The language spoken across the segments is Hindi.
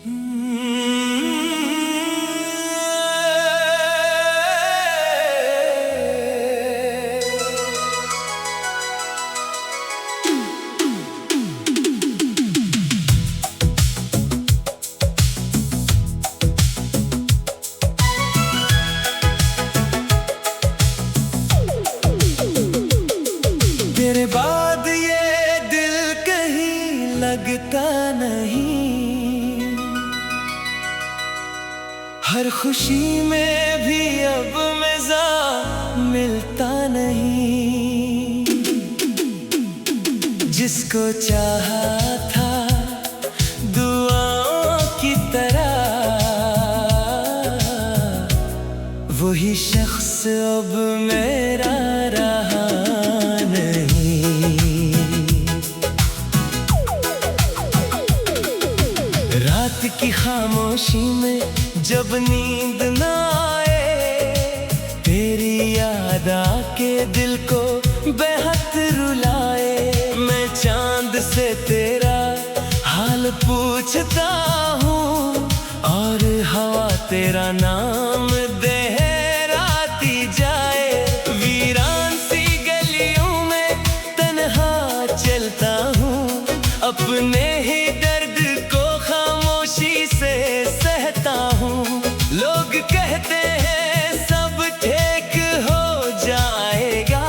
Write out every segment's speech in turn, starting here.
तेरे बाद ये दिल कहीं लगता नहीं, हर खुशी में भी अब मज़ा मिलता नहीं। जिसको चाहा था दुआओं की तरह, वही शख्स अब मेरा रहा की खामोशी में जब नींद ना आए, तेरी याद आके दिल को बेहद रुलाए। मैं चांद से तेरा हाल पूछता हूँ और हवा तेरा नाम दोहराती जाए। वीरान सी गलियों में तन्हा चलता हूँ, अपने ही दर्द को खामोशी से सहता हूँ। लोग कहते हैं सब ठीक हो जाएगा,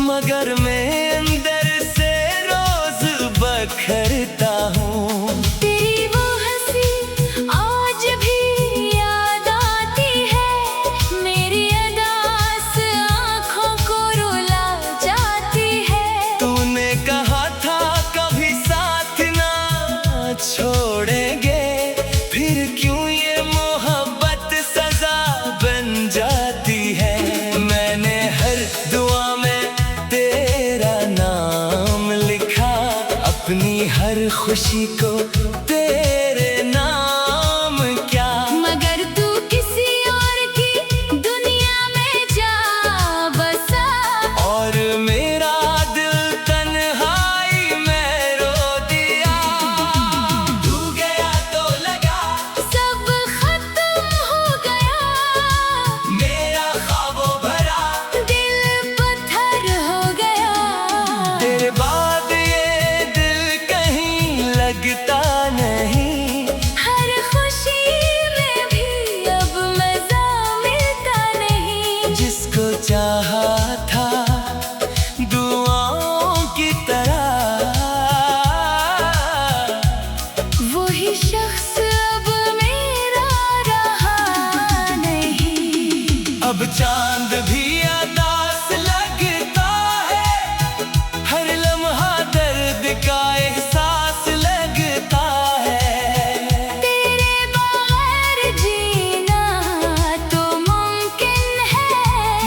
मगर मैं अंदर से रोज बखरता हूँ। तेरी वो हंसी आज भी याद आती है, मेरी अदास आँखों को रुला जाती है। तूने कहा था कभी साथ ना छोड़ेंगे, फिर क्यों ये मोहब्बत सजा बन जाती है। मैंने हर दुआ में तेरा नाम लिखा, अपनी हर खुशी को तेरे नाम क्या। मगर तू किसी और की दुनिया में जा बसा, और मेरा दिल तन्हाई में रो दिया। तू गया तो लगा सब खत्म हो गया, मेरा ख्वाबों भरा दिल पत्थर हो गया। तेरे बाद ये दिल कहीं लगता नहीं, हर खुशी में भी अब मजा मिलता नहीं। जिसको चाहा था दुआओं की तरह, वही शख्स अब मेरा रहा नहीं। अब चांद भी अदास लगता है, हर लम्हा दर्द का एहसास लगता है। तेरे बगैर जीना तो मुमकिन है,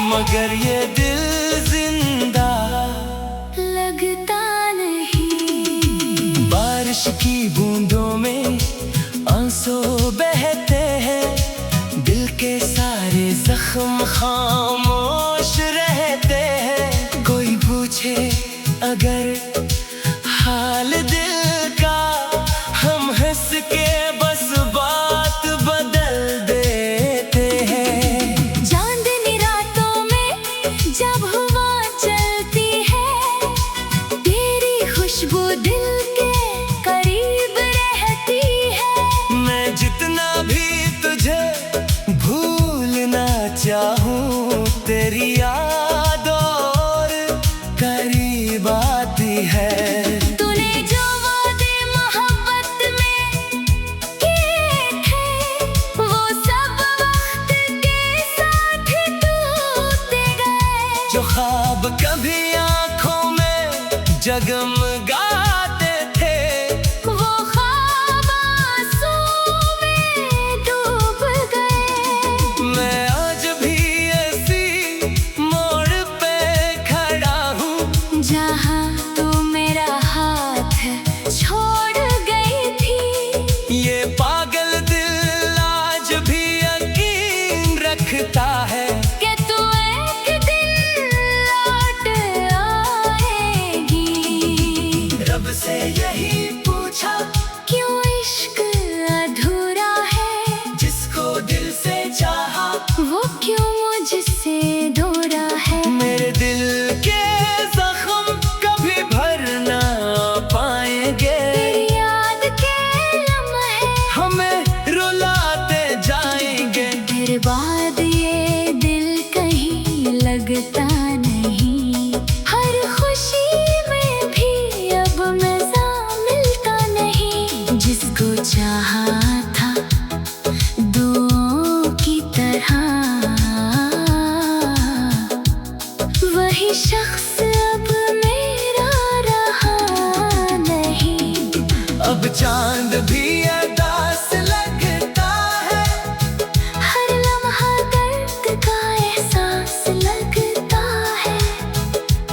मगर ये दिल जिंदा लगता नहीं। बारिश की बूंदों में आंसू बहते हैं, दिल के सारे जख्म खामोश रहते हैं। कोई पूछे अगर हाल दिल का, हम हंस के बस बात बदल देते हैं। चांदनी रातों में जब हवा चलती है, तेरी खुशबू दिल के करीब रहती है। मैं जितना भी तुझे भूलना चाहूँ, तेरी याद और करीब आती है। तूने जो वादे मोहब्बत में किए थे, वो सब वक्त के साथ टूटते गए। जो ख्वाब कभी आंखों में जगमगाते थे, वो ख्वाब आंसू में डूब गए। मैं आज भी ऐसी मोड़ पे खड़ा हूँ, जहाँ तू मेरा हाथ छोड़ गई थी। ये पागल दिल आज भी यकीन रखता है कि तू एक दिन लौट आएगी। रब से यही पूछा, क्यों इश्क अधूरा जिसको चाहा था दुआओं की तरह, वही शख्स अब मेरा रहा नहीं। अब चांद भी अदास लगता है, हर लम्हा दर्द का एहसास लगता है।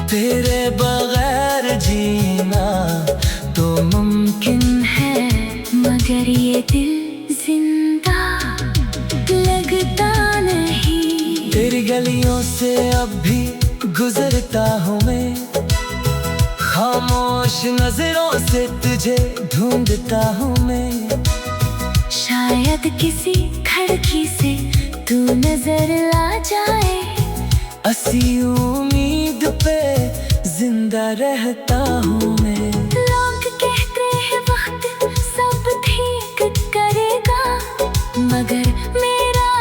तेरे बगैर जीना तो मुमकिन है, मगर ये दिल जिंदा लगता नहीं। तेरी गलियों से अब भी गुजरता हूँ मैं, खामोश नजरों से तुझे ढूंढता हूँ मैं। शायद किसी खिड़की से तू नजर आ जाए, असी उम्मीद पे जिंदा रहता हूँ मैं। लोग कहते हैं वक्त सब ठीक करेगा, मगर मेरा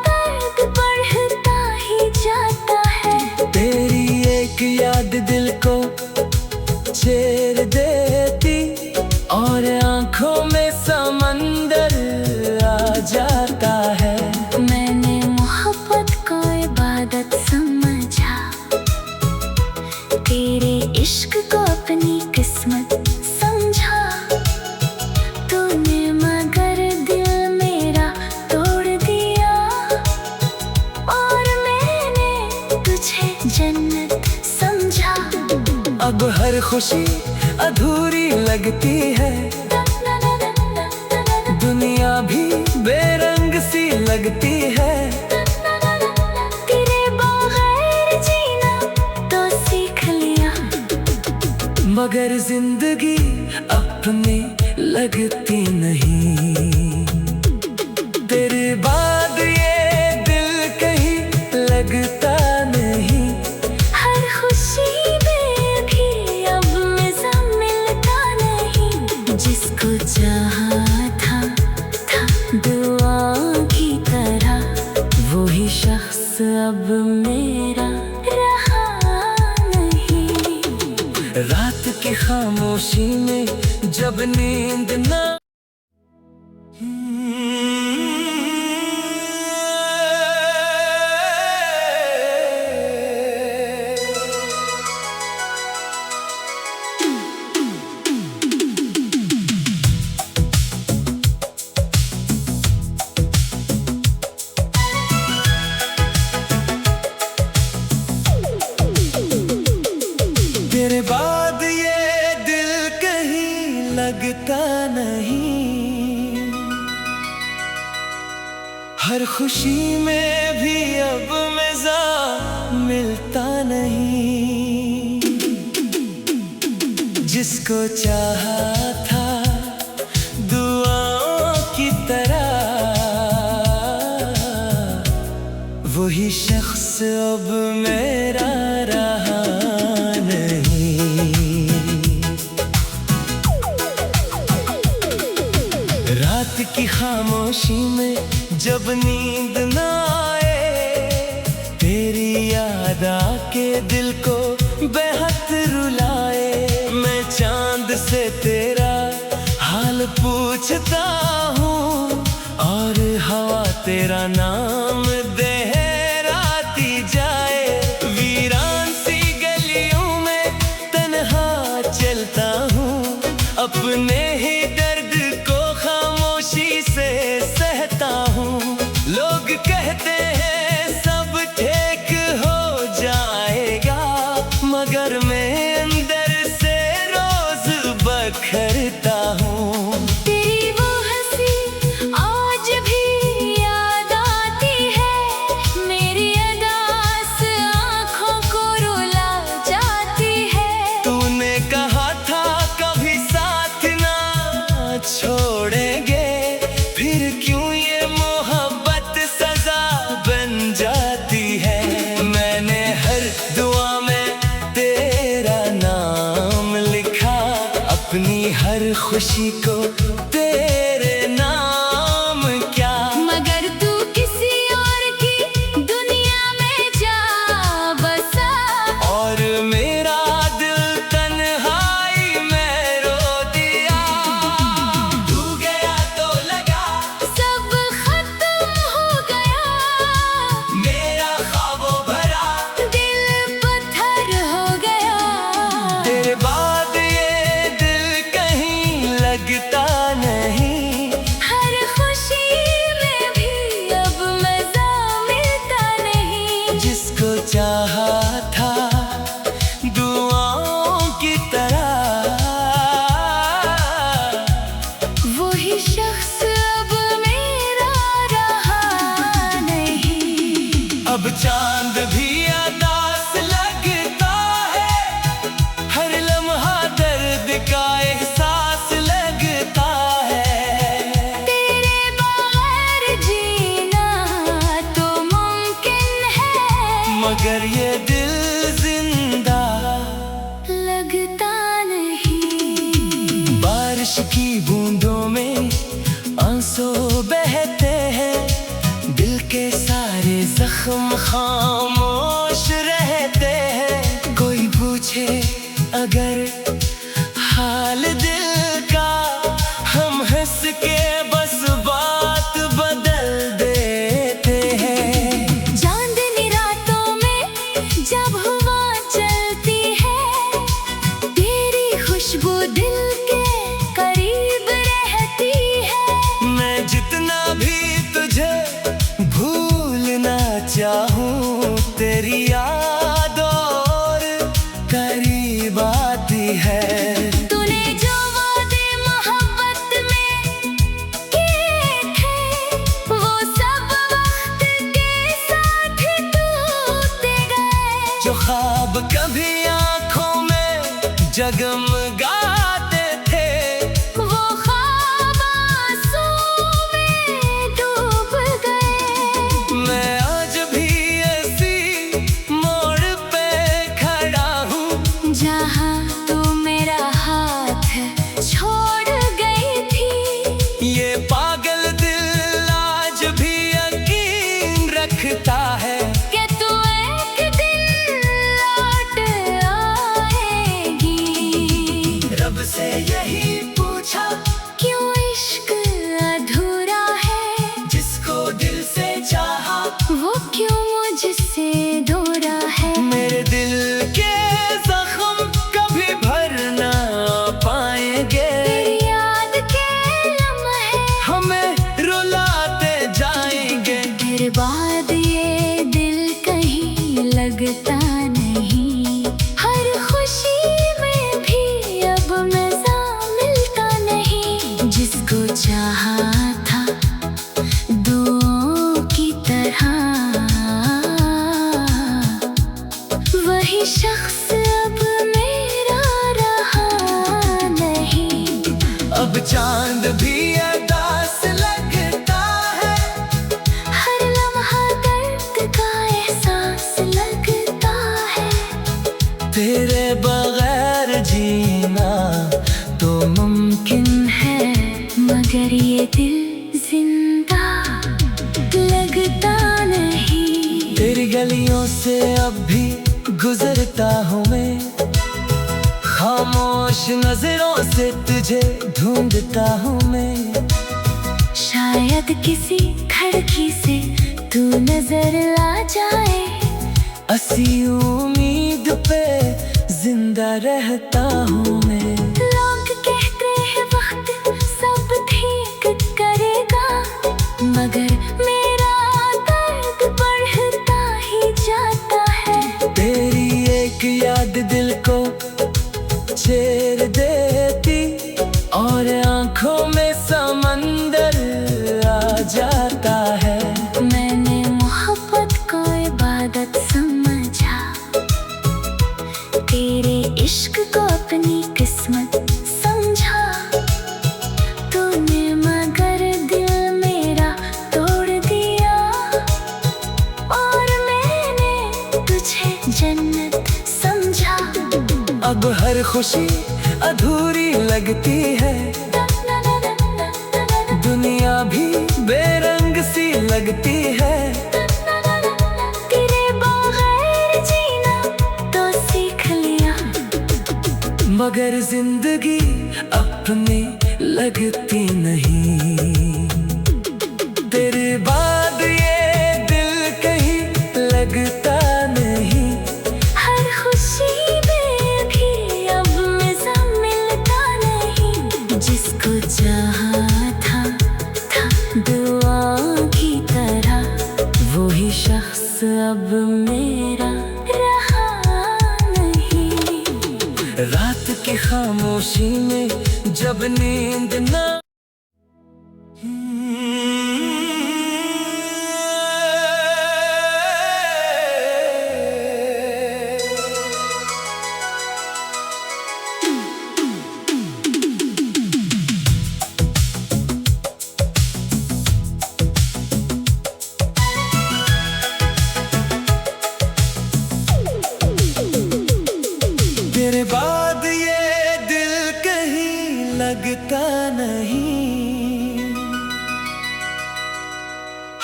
दर्द बढ़ता ही जाता है। तेरी एक याद दिल को चीर देती, और आंखों में समंदर आ जाता है। मैंने मोहब्बत को इबादत समझा, तेरे इश्क को अपनी किस्मत समझा। तूने मगर दिल मेरा तोड़ दिया, और मैंने तुझे जन्नत समझा। अब हर खुशी अधूरी लगती है, दुनिया भी बेरंग सी लगती है। तेरे बगैर जीना तो सीख लिया, मगर जिंदगी अपनी लगती नहीं। तेरे बाद ये दिल कहीं लगता नहीं। हर खुशी में भी अब मजा मिलता नहीं। जिसको चाहा था दुआ की तरह, वही शख्स अब मेरा रहा नहीं। रात की खामोशी में जब नींद ना तेरे बाद ये दिल कहीं लगता नहीं। हर खुशी में भी अब मजा मिलता नहीं। जिसको चाहा था दुआओं की तरह, वही शख्स अब मेरा रहा नहीं। रात की खामोशी में जब नींद ना आए, तेरी याद आके दिल को बेहद रुलाए। मैं चांद से तेरा हाल पूछता हूँ, और हवा तेरा नाम देहराती जाए। वीरान सी गलियों में तन्हा चलता हूँ, अपने ही दर्द को खामोशी से सहता हूँ। लोग कहते हैं सब ठीक हो जाएगा, मगर मैं अंदर से रोज बखरता हूँ। तेरी वो हंसी आज भी याद आती है, मेरी अदास आँखों को रुला जाती है। तूने कहा था कभी साथ ना छोड़ेंगे, फिर क्यों ये मोहब्बत सजा बन जाती है। मैंने हर दुआ में तेरा नाम लिखा, अपनी हर खुशी को तेरे नाम क्या। मगर तू किसी और की दुनिया में जा बसा, और मेरा दिल तन्हाई में रो दिया। तू मगर ये दिल जिंदा लगता नहीं। बारिश की बूंदों में आंसू बहते हैं, दिल के सारे जख्म खामोश रहते हैं। कोई पूछे अगर हाल दिल का, हम हंस के बस बात बदल देते हैं। चांदनी रातों में जब हवा चलती है, तेरी खुशबू दिल के करीब रहती है। मैं जितना भी तुझे भूलना चाहूँ, तेरी याद और करीब आती है। तूने जो वादे मोहब्बत में किए थे, वो सब वक्त के साथ टूटते गए। जो ख्वाब कभी आंखों में जगमगाते थे, वो ख्वाब आंसू में डूब गए। मैं आज भी ऐसी मोड़ पे खड़ा हूँ, जहाँ तू मेरा हाथ छोड़ गई थी। ये पागल दिल आज भी यकीन रखता है कि तू एक दिन लौट आएगी। रब से यही पूछा, क्यों इश्क अधूरा है, जिसको दिल से चाहा वो क्यों मुझसे दूरा है। मेरे दिल के जख्म कभी भर ना पाएंगे, तेरी याद के लम्हे हमें रुलाते जाएंगे। तेरे बाद ये दिल कहीं लगता नहीं। हर खुशी में भी अब मजा मिलता नहीं। जिसको चाहा था दुआओं की तरह, वही शख्स अब मेरा रहा नहीं। अब चांद भी अदास लगता है, हर लम्हा दर्द का एहसास लगता है। तेरे बगैर जीना तो मुमकिन है मगर ये दिल जिंदा लगता नहीं। तेरी गलियों से अब भी गुजरता हूँ मैं, खामोश नजरों से तुझे ढूंढता हूँ मैं। शायद किसी खिड़की से तू नजर आ जाए। असी उम्मीद पे जिंदा रहता हूँ मैं। लोग कहते हैं वक्त सब ठीक करेगा, मगर मेरा दर्द बढ़ता ही जाता है। तेरी एक याद दिल को छेड़ देती, और आंखों में समंदर आ जाता है। मैंने मोहब्बत को इबादत समझा, तेरे इश्क को अपनी किस्मत समझा। तूने मगर दिल मेरा तोड़ दिया, और मैंने तुझे जन्नत समझा। अब हर खुशी अधूरी लगती है, दुनिया भी बेरंग सी लगती है। तेरे बगैर जीना तो सीख लिया, मगर जिंदगी अपनी लगती नहीं। तेरे बाद ये दिल कहीं लगता नहीं। हर खुशी में भी अब मजा मिलता नहीं। जिसको चाहा था दुआ की तरह, वही शख्स अब मेरा रहा नहीं। रात की खामोशी में जब नींद ना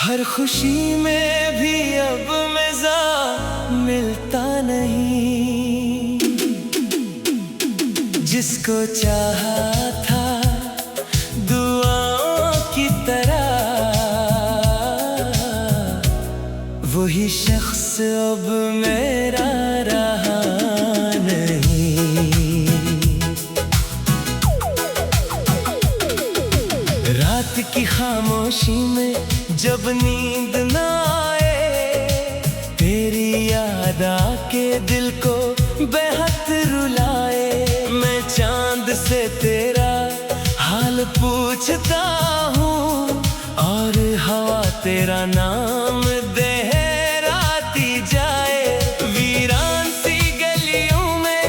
हर खुशी में भी अब मजा मिलता नहीं। जिसको चाहा था दुआओं की तरह, वही शख्स अब मेरा रहा नहीं। रात की खामोशी में जब नींद ना आए, तेरी याद आके दिल को बेहद रुलाए। मैं चांद से तेरा हाल पूछता हूँ, और हवा तेरा नाम देहराती जाए। वीरान सी गलियों में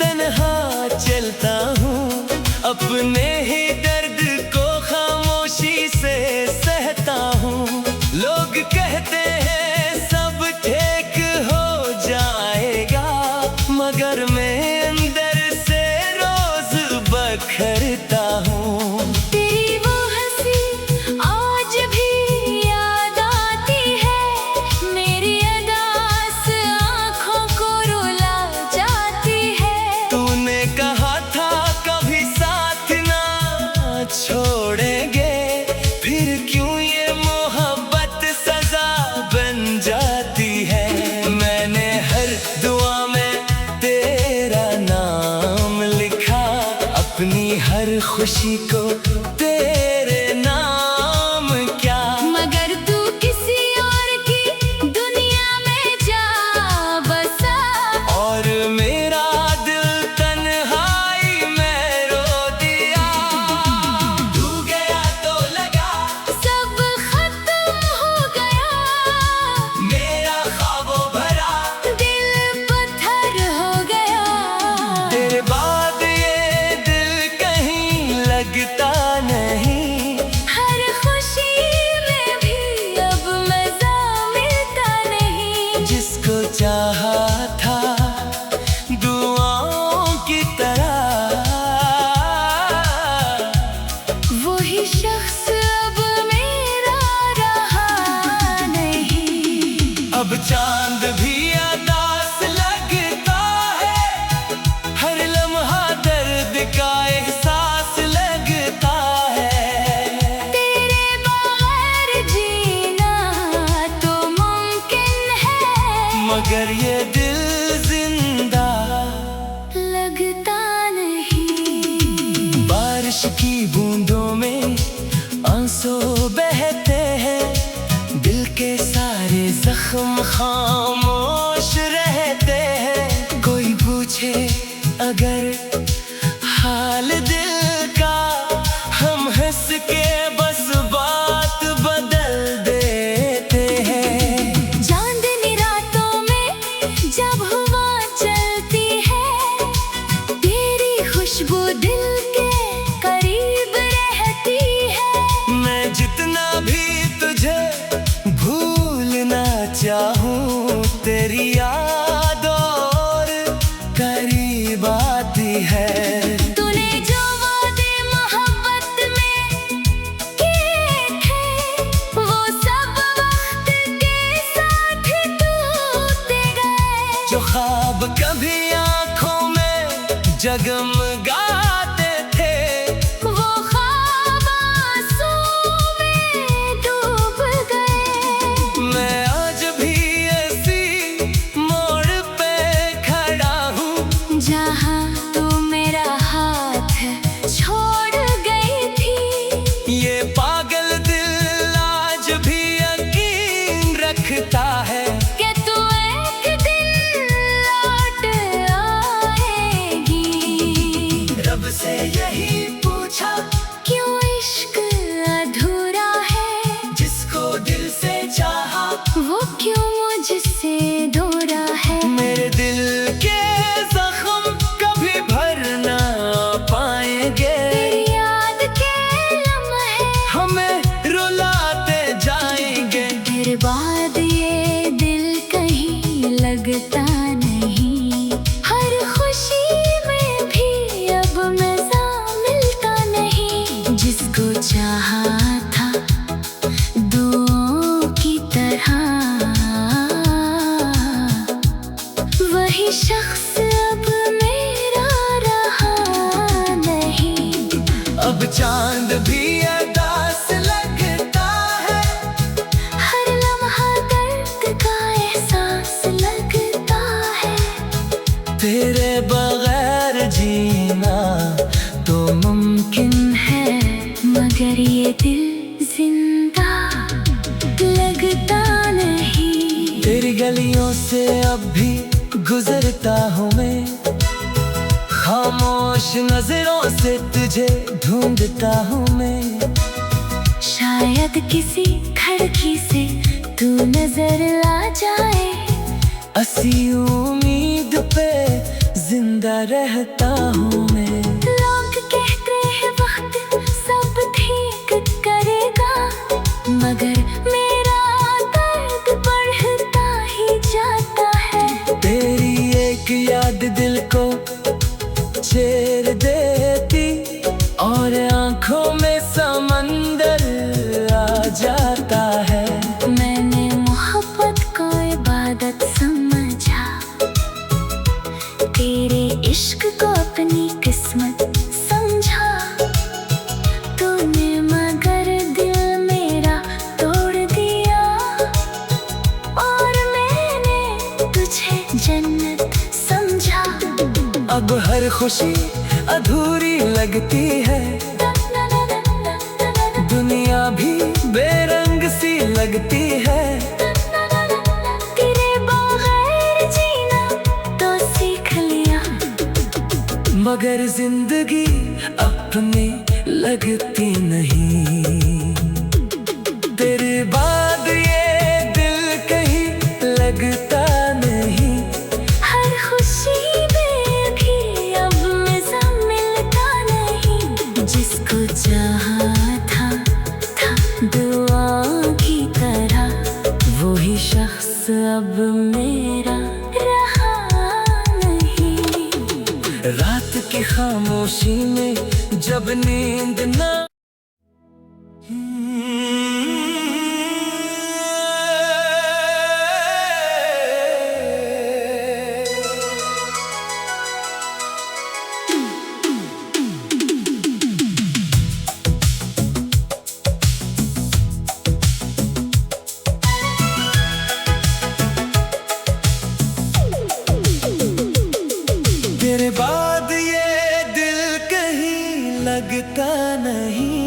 तन्हा चलता हूँ, अपने ही दर्द को खामोशी से सहता हूँ। लोग कहते हैं सब ठीक हो जाएगा, मगर मैं अंदर से रोज बखरता हूँ। तेरी वो हंसी आज भी याद आती है, मेरी अदास आँखों को रुला जाती है। तूने कहा था कभी साथ ना छोड़ेंगे, फिर क्यों ये मोहब्बत सजा बन जाती है। मैंने हर दुआ में तेरा नाम लिखा, अपनी हर खुशी को तेरे नाम क्या। मगर तू किसी और की दुनिया में जा बसा, और मेरा दिल तन्हाई में रो दिया। तू गया तो लगा सब खत्म हो गया। मेरा ख्वाबों भरा दिल पत्थर हो गया। तेरे बाद ये दिल कहीं लगता नहीं। हर खुशी में भी अब मजा मिलता नहीं। जिसको चाहा था दुआओं की तरह, वही शख्स अब मेरा रहा नहीं। अब चांद भी अदास लगता है, हर लम्हा दर्द का एहसास लगता है। तेरे बगैर जीना तो मुमकिन है, मगर ये दिल जिंदा लगता नहीं। बारिश की बूंदों में आंसू बहते हैं, दिल के सारे जख्म खामोश रहते हैं। कोई पूछे अगर हाल दिल का, हम हंस के बस बात बदल देते हैं। चांदनी रातों में जब हवा चलती है, तेरी खुशबू दिल के करीब रहती है। मैं जितना भी तुझे भूलना चाहूँ, तेरी याद और करीब आती है। तूने जो वादे मोहब्बत में किए थे, वो सब वक्त के साथ टूटते गए। जो ख्वाब कभी आंखों में जगमगाते थे, वो ख्वाब आंसू में डूब गए। मैं आज भी ऐसी मोड़ पे खड़ा हूँ, जहाँ तू मेरा हाथ छोड़ गई थी। ये पागल दिल आज भी यकीन रखता है कि तू एक दिन लौट आएगी। अब भी गुजरता हूँ मैं, खामोश नजरों से तुझे ढूंढता हूँ मैं। शायद किसी खिड़की से तू नजर आ जाए, असी उम्मीद पे जिंदा रहता हूँ मैं। लोग कहते हैं वक्त सब ठीक करेगा, मगर मेरा दर्द बढ़ता ही जाता है। तेरी एक याद दिल को छेड़ देती और आंखों में समंदर आ जाता है। मैंने मोहब्बत को इबादत समझा, तेरे इश्क को अपनी किस्मत समझा। तूने मगर दिल मेरा तोड़ दिया, और मैंने तुझे जन्नत समझा। अब हर खुशी अधूरी लगती है, दुनिया भी बेरंग सी लगती है। तेरे बगैर जीना तो सीख लिया, मगर जिंदगी अपने लगती नहीं। तेरे बाद ये दिल कहीं लगता नहीं। हर खुशी में भी अब मजा मिलता नहीं। जिसको चाहा था दुआ की तरह, वही शख्स अब मेरा रहा नहीं। रात की खामोशी में जब नींद ना तेरे बाद ये दिल कहीं लगता नहीं।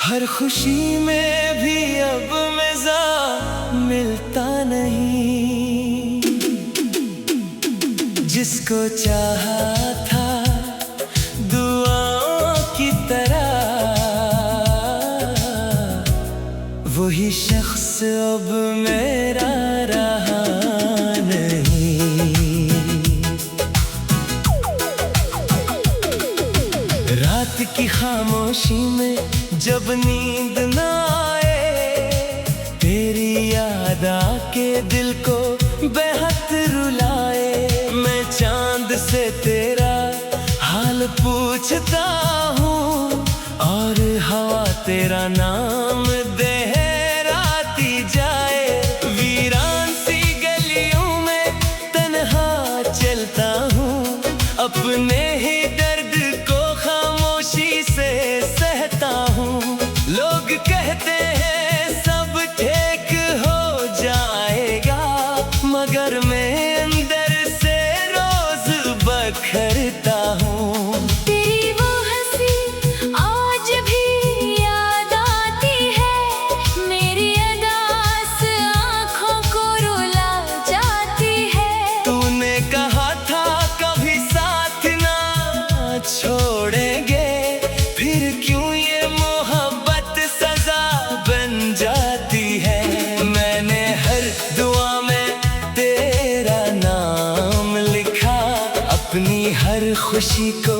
हर खुशी में भी अब मजा मिलता नहीं। जिसको चाहा था दुआओं की तरह, वही शख्स अब मेरा रहा नहीं। रात की खामोशी में जब नींद ना आए, तेरी याद आके दिल को बेहद रुलाए। मैं चांद से तेरा हाल पूछता हूँ, और हवा तेरा नाम देहराती जाए। वीरान सी गलियों में तन्हा चलता हूँ, अपने ही दर्द को खामोशी से सहता हूँ। लोग कहते हैं सब ठीक हो जाएगा, मगर मैं अंदर से रोज बखरता हूँ। तेरी वो हंसी आज भी याद आती है, मेरी अदास आँखों को रुला जाती है। तूने कहा था कभी साथ ना छोड़ेंगे, फिर क्यों ये मोहब्बत सजा बन जाती है। मैंने हर दुआ में तेरा नाम लिखा, अपनी हर खुशी को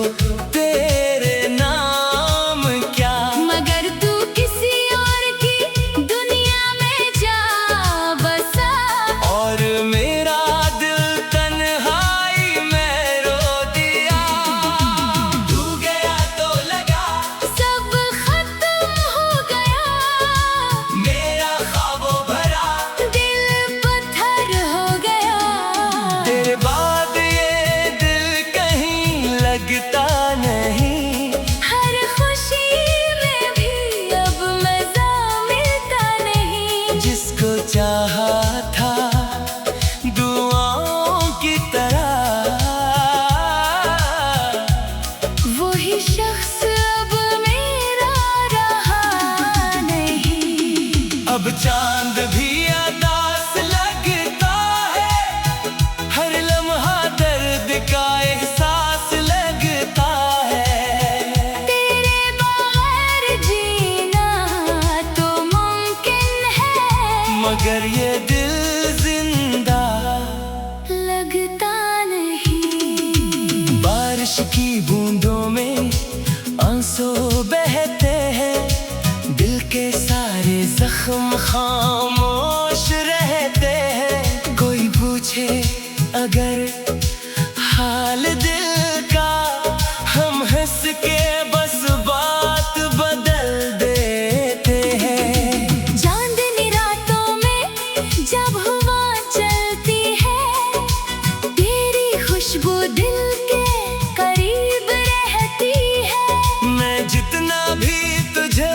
तेरे नाम क्या। मगर तू किसी और की दुनिया में जा बसा, और मेरा दिल तन्हाई में रो दिया। तू गया तो लगा सब मगर ये दिल जिंदा लगता नहीं। बारिश की बूंदों में आंसू बहते हैं, दिल के सारे जख्म खामोश रहते हैं। कोई पूछे अगर हाल दिल का, हम हंस के बस बात बदल देते हैं। चांदनी रातों में जब हवा चलती है, तेरी खुशबू दिल के करीब रहती है। मैं जितना भी तुझे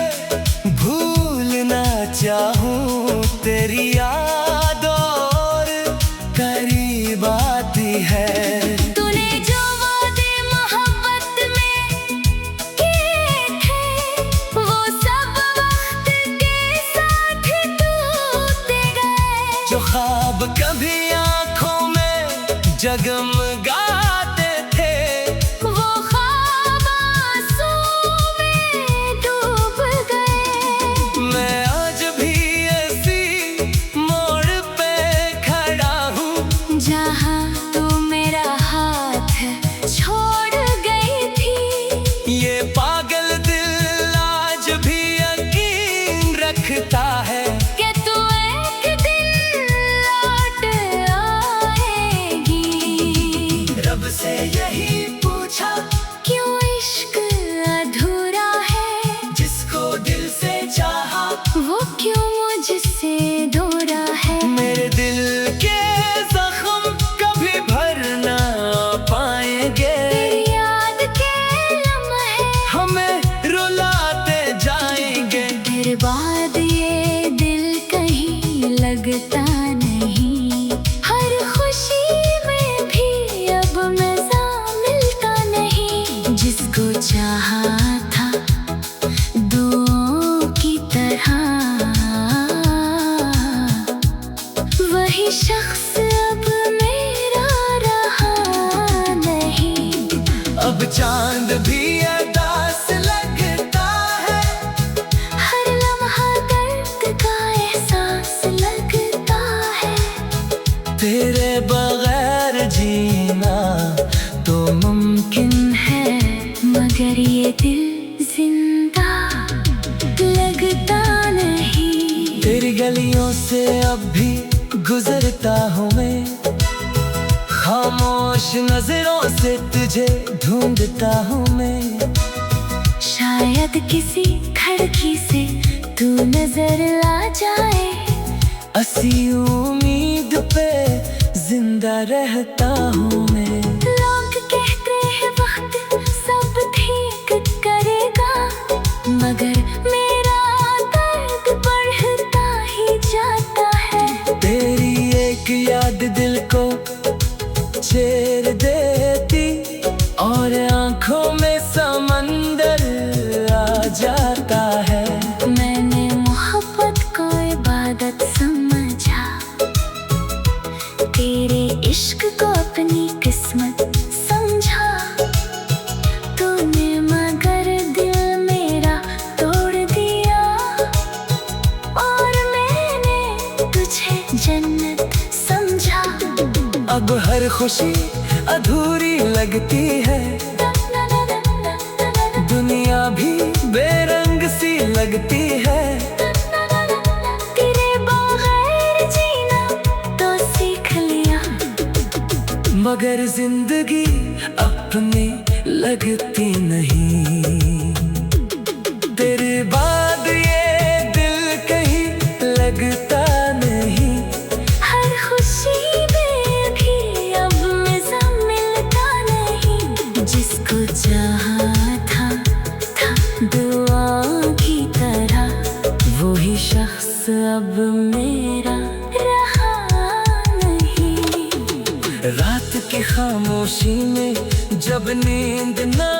भूलना चाहूँ, तेरी याद और करीब आती है। तूने जो वादे मोहब्बत में किए थे, वो सब वक्त के साथ टूटते गए। जो ख्वाब कभी आँखों में जगमगाते थे, वो ख्वाब आंसू में डूब गए। मैं आज भी ऐसी मोड़ पे खड़ा हूँ, जहाँ तू मेरा हाथ छोड़ गई थी। ये पागल दिल आज भी यकीन रखता है कि तू एक दिन लौट आएगी। रब से यही पूछा, क्यों इश्क अधूरा है, जिसको दिल से चाहा वो क्यों मुझसे दूरा है। मेरे दिल के जख्म कभी भर ना पाएंगे, तेरी याद के लम्हे हमें रुलाते जाएंगे। तेरे बाद ये दिल कहीं लगता नहीं। हर खुशी में भी अब मजा मिलता नहीं। जिसको चाहा था दुआओं की तरह, वही शख्स अब मेरा रहा नहीं। अब चांद भी अदास लगता है, हर लम्हा दर्द का एहसास लगता है। तेरे बगैर जीना तो मुमकिन है मगर ये दिल जिंदा लगता नहीं। तेरी गलियों से अब भी गुजरता हूँ मैं, खामोश नजरों से तुझे ढूंढता हूँ मैं। शायद किसी खिड़की से तू नजर आ जाए, असी उम्मीद पे जिंदा रहता हूँ मैं। लोग कहते हैं वक्त सब ठीक करेगा, मगर मेरा दर्द बढ़ता ही जाता है। तेरी एक याद दिल को चेर देती, और आंखों में समंदर आ जाता है। मैंने मोहब्बत को इबादत समझा, तेरे इश्क को अपनी किस्मत समझा। तूने मगर दिल मेरा तोड़ दिया, और मैंने तुझे जन्नत समझा। अब हर खुशी अधूरी लगती है, दुनिया भी बेरंग सी लगती है। तेरे बगैर जीना तो सीख लिया, मगर जिंदगी अपनी लगती नहीं। तेरे बाद ये दिल कहीं लगता नहीं। हर खुशी में भी अब मजा मिलता नहीं। जिसको चाहा था दुआ की तरह, वही शख्स अब मेरा रहा नहीं। रात की खामोशी में जब नींद ना